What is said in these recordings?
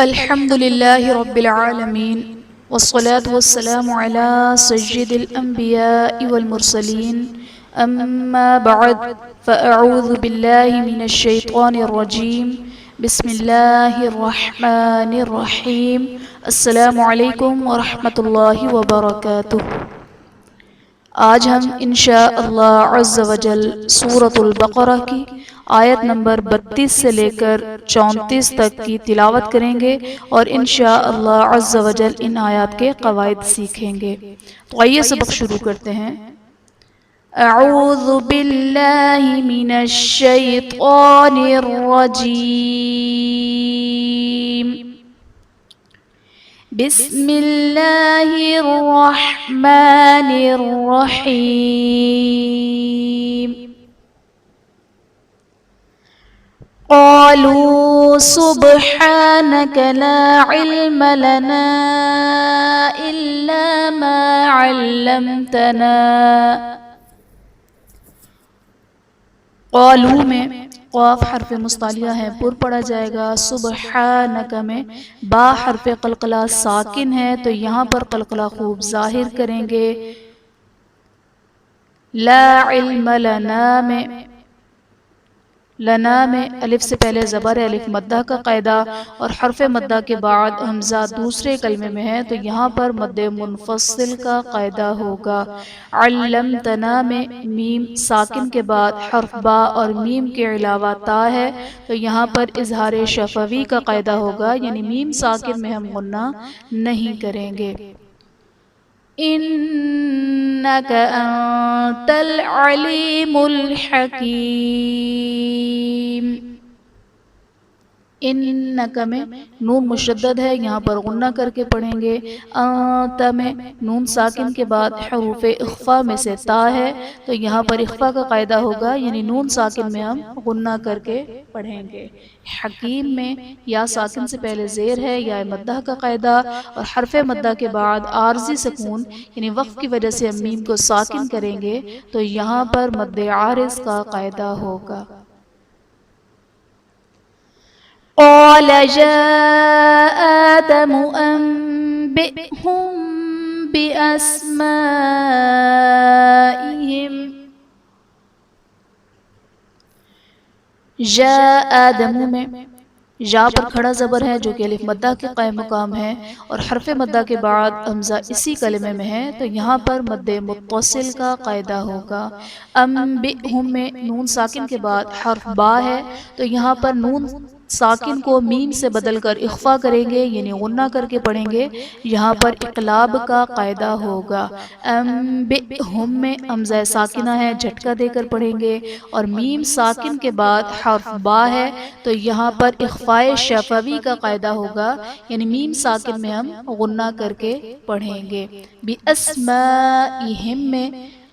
الحمد لله رب العالمين والصلاة والسلام على سيد الأنبياء والمرسلين أما بعد فأعوذ بالله من الشيطان الرجيم بسم الله الرحمن الرحيم السلام عليكم ورحمة الله وبركاته۔ آج ہم انشاءاللہ عز و جل سورۃ البقرہ کی آیت نمبر 32 سے لے کر 34 تک کی تلاوت کریں گے اور انشاءاللہ عز و جل ان آیات کے قواعد سیکھیں گے۔ تو آئیے سبق شروع کرتے ہیں۔ اعوذ باللہ من الشیطان الرجیم، بسم اللہ الرحمن الرحیم۔ قالوا سبحانك لا علم لنا إلا ما علمتنا۔ قالوا میں قاف حرف مستعلیہ ہے، پر پڑھا جائے گا۔ سبحانک میں با حرف قلقلہ ساکن ہے تو یہاں پر قلقلہ خوب ظاہر کریں گے۔ لا علم لنا میں الف سے پہلے زبر ہے، الف مدہ کا قاعدہ، اور حرف مدہ کے بعد حمزہ دوسرے کلمے میں ہے تو یہاں پر مد منفصل کا قاعدہ ہوگا۔ علمتنا میں میم ساکن کے بعد حرف با اور میم کے علاوہ تا ہے تو یہاں پر اظہار شفوی کا قاعدہ ہوگا، یعنی میم ساکن میں ہم غنہ نہیں کریں گے۔ انک انت العلیم الحکیم۔ انک میں نون مشدد ہے، یہاں پر غنہ کر کے پڑھیں گے۔ انت میں نون ساکن کے بعد حروف اخفا میں سے تا ہے تو یہاں پر اخفا کا قاعدہ ہوگا، یعنی نون ساکن میں ہم غنہ کر کے پڑھیں گے۔ حکیم میں یا ساکن سے پہلے زیر ہے، یا مدہ کا قاعدہ، اور حرف مدہ کے بعد عارضی سکون یعنی وقف کی وجہ سے ہم میم کو ساکن کریں گے تو یہاں پر مد عارض کا قاعدہ ہوگا۔ قال جاء آدم أنبئهم بأسمائهم۔ جاء آدم میں جا پر کھڑا زبر ہے جو کہ الف مدہ کے قائم مقام ہے، اور حرف مدہ کے بعد حمزہ اسی کلمے میں ہے تو یہاں پر مد متصل کا قاعدہ ہوگا۔ انبئهم میں نون ساکن کے بعد حرف با ہے تو یہاں پر نون ساکن کو میم سے بدل کر اخفا کریں گے، یعنی غنہ کر کے پڑھیں گے، یہاں پر اقلاب کا قاعدہ ہوگا۔ انبئهم میں حمزہ ساکنہ ہے، جھٹکا دے کر پڑھیں گے، اور میم ساکن کے بعد حرف با ہے تو یہاں پر اخفاء شفوی کا قاعدہ ہوگا، یعنی میم ساکن میں ہم غنہ کر کے پڑھیں گے۔ بِأَسْمَائِهِمْ میں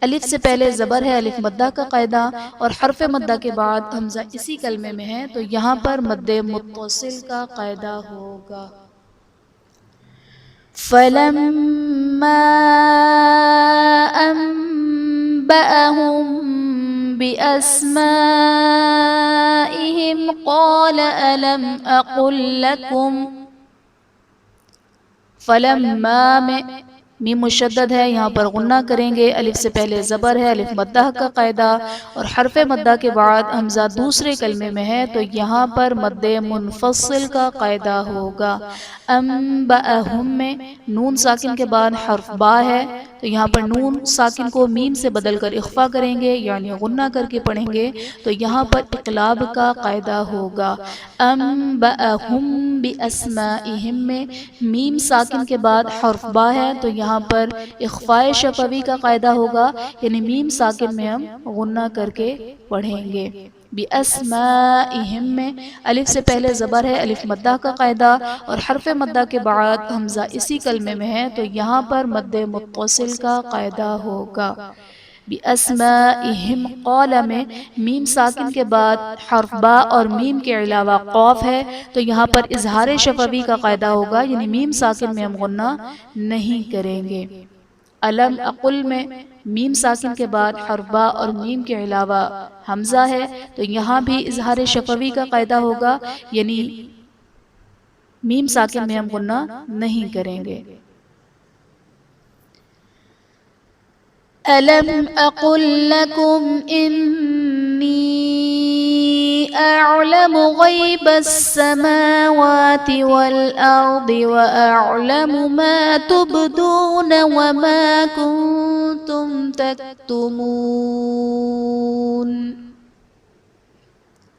الف سے پہلے زبر ہے، الف مدہ کا قاعدہ، اور حرف مدہ کے بعد حمزہ اسی کلمے میں ہے تو یہاں پر مد متصل کا قاعدہ ہوگا۔ فَلَمَّا أَنبَأَهُم بِأَسْمَائِهِمْ قَالَ أَلَمْ أَقُل لَّكُمْ۔ فَلَمَّا میں میم مشدد ہے، یہاں پر غنہ کریں گے، الف سے پہلے زبر ہے، الف مدہ کا قاعدہ، اور حرف مدہ کے بعد حمزہ دوسرے کلمے میں ہے تو یہاں پر مد منفصل کا قاعدہ ہوگا۔ انبأهم میں نون ساکن کے بعد حرف با ہے تو یہاں پر نون ساکن کو میم سے بدل کر اخفا کریں گے، یعنی غنہ کر کے پڑھیں گے تو یہاں پر اقلاب کا قاعدہ ہوگا۔ انبأهم بأسمائهم میں میم ساکن کے بعد حرف با ہے تو یہاں پر اخفاء شفوی کا قاعدہ ہوگا، یعنی میم ساکن میں ہم غنہ کر کے پڑھیں گے۔ بِأَسْمَائِهِمْ میں الف سے پہلے زبر ہے، الف مدہ کا قاعدہ، اور حرف مدہ کے بعد حمزہ اسی کلمے میں ہے تو یہاں پر مد متصل کا قاعدہ ہوگا۔ بِأَسْمَائِهِمْ قَالَ میں میم ساکن کے بعد حرف با اور میم کے علاوہ قاف ہے تو یہاں پر اظہار شفوی کا قاعدہ ہوگا، یعنی میم ساکن میں ہم غنہ نہیں کریں گے۔ علم اقل میں میم ساکن کے بعد حرف با اور میم کے علاوہ حمزہ ہے تو یہاں بھی اظہار شفوی کا قاعدہ ہوگا، یعنی میم ساکن میں ہم غنہ نہیں کریں گے۔ ألم أقل لكم إني أعلم غيب السماوات والأرض وأعلم ما تبدون وما كنتم تكتمون۔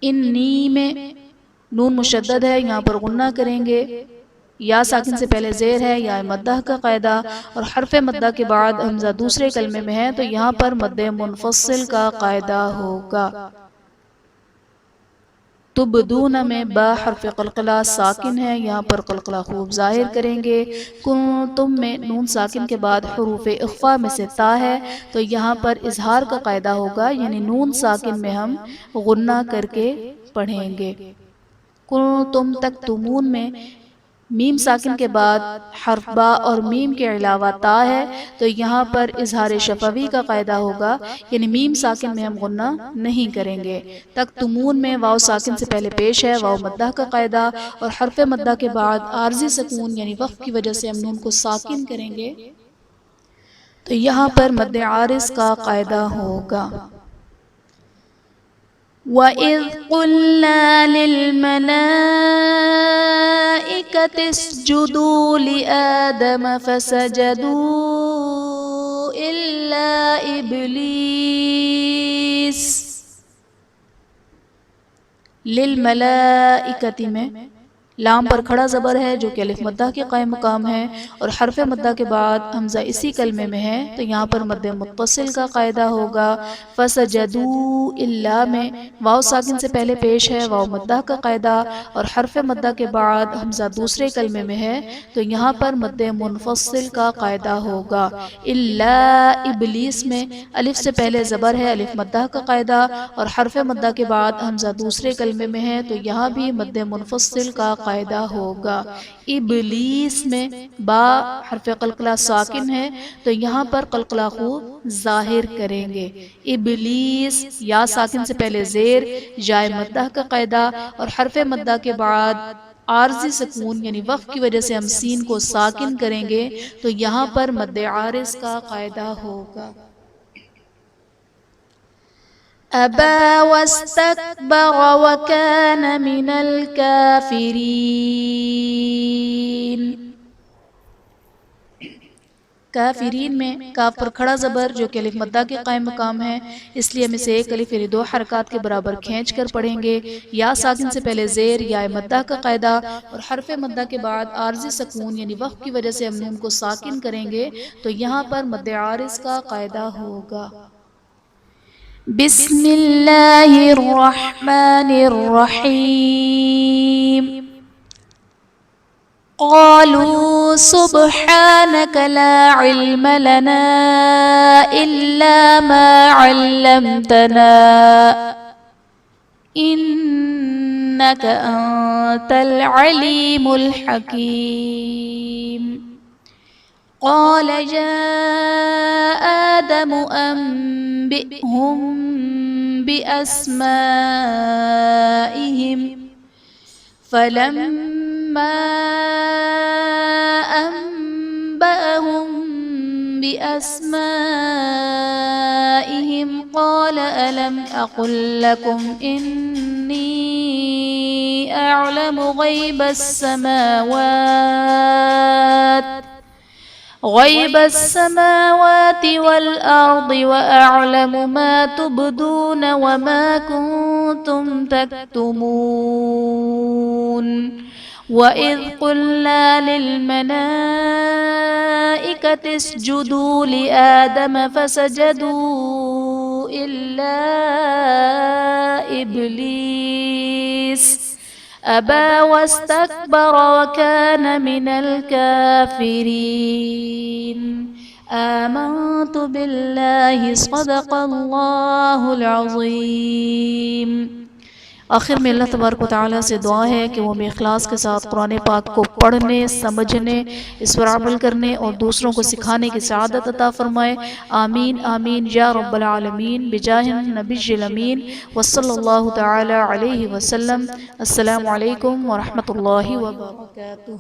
انی میں نون مشدد ہے، یہاں پر غنہ کریں گے، یا ساکن سے پہلے زیر ہے، یا مدہ کا قاعدہ، اور حرف مدہ کے بعد حمزہ دوسرے کلمے میں ہے تو یہاں پر مد منفصل کا قاعدہ ہوگا۔ تبدون میں با حرف قلقلہ ساکن ہے، یہاں پر قلقلہ خوب ظاہر کریں گے۔ کنتم میں نون ساکن کے بعد حروف اخفا میں سے تا ہے تو یہاں پر اظہار کا قاعدہ ہوگا، یعنی نون ساکن میں ہم غنہ کر کے پڑھیں گے۔ کنتم تکتمون میں میم ساکن کے بعد حرف با اور میم کے علاوہ تا ہے تو یہاں پر اظہار شفوی کا قاعدہ ہوگا، یعنی میم ساکن میں ہم غنہ نہیں کریں گے۔ تکتمون میں واو ساکن سے پہلے پیش ہے، واو مدہ کا قاعدہ، اور حرف مدہ کے بعد عارضی سکون یعنی وقف کی وجہ سے ہم نون کو ساکن کریں گے تو یہاں پر مد عارض کا قاعدہ ہوگا۔ وَإِذْ قُلْنَا لِلْمَلَائِكَةِ اسْجُدُوا لِآدَمَ فَسَجَدُوا إِلَّا إِبْلِيسَ۔ لِلْمَلَائِكَةِ میں لام پر کھڑا زبر ہے جو کہ الف مدہ کے قائم مقام ہے، اور حرف مدہ کے بعد حمزہ اسی کلمے میں ہے تو یہاں پر مد متصل کا قاعدہ ہوگا۔ فسجدوا الا میں واو ساکن سے پہلے پیش ہے، واو مدہ کا قاعدہ، اور حرف مدہ کے بعد حمزہ دوسرے کلمے میں ہے تو یہاں پر مد منفصل کا قاعدہ ہوگا۔ الا ابلیس میں الف سے پہلے زبر ہے، الف مدہ کا قاعدہ، اور حرف مدہ کے بعد حمزہ دوسرے کلمے میں ہے تو یہاں بھی مد منفصل کا قاعدہ ہوگا۔ ابلیس میں با حرف قلقلہ ساکن ہے تو یہاں پر قلقلہ خوب ظاہر کریں گے۔ ابلیس یا ساکن سے پہلے زیر، یا مدہ کا قاعدہ، اور حرف مدہ کے بعد عارضی سکون یعنی وقف کی وجہ سے ہم سین کو ساکن کریں گے تو یہاں پر مد عارض کا قاعدہ ہوگا۔ أبى واستكبر وكان من الكافرين۔ کافرین میں کاف پر کھڑا زبر جو کہ الف مدہ کے قائم مقام ہے، اس لیے ہم اسے ایک الف یعنی دو حرکات کے برابر کھینچ کر پڑھیں گے۔ یا ساکن سے پہلے زیر، یا مدہ کا قاعدہ، اور حرف مدہ کے بعد عارضی سکون یعنی وقف کی وجہ سے ہم نون کو ساکن کریں گے تو یہاں پر مد عارض کا قاعدہ ہوگا۔ بسم اللہ الرحمن الرحیم۔ قالوا سبحانك لا علم لنا إلا ما علمتنا إنك أنت العليم الحكيم۔ قال يا آدم أنبئهم بأسمائهم فلما أنبأهم بأسمائهم قال ألم أقل لكم إني أعلم غيب السماوات والأرض وأعلم ما تبدون وما كنتم تكتمون۔ وَإِذْ قُلْنَا لِلْمَلَائِكَةِ اسْجُدُوا لِآدَمَ فَسَجَدُوا إِلَّا إِبْلِيسَ أَبَى وَاسْتَكْبَرَ وَكَانَ مِنَ الْكَافِرِينَ۔ آمنت بالله صدق الله العظيم۔ آخر میں اللہ تبارک و تعالیٰ سے دعا ہے کہ وہ ہمیں اخلاص کے ساتھ قرآن پاک کو پڑھنے، سمجھنے، اس پر عمل کرنے اور دوسروں کو سکھانے کی سعادت عطا فرمائے۔ آمین آمین یا رب العالمین بجاہ النبی الامین وصلی اللہ تعالی علیہ وسلم۔ السلام علیکم ورحمۃ اللہ وبرکاتہ۔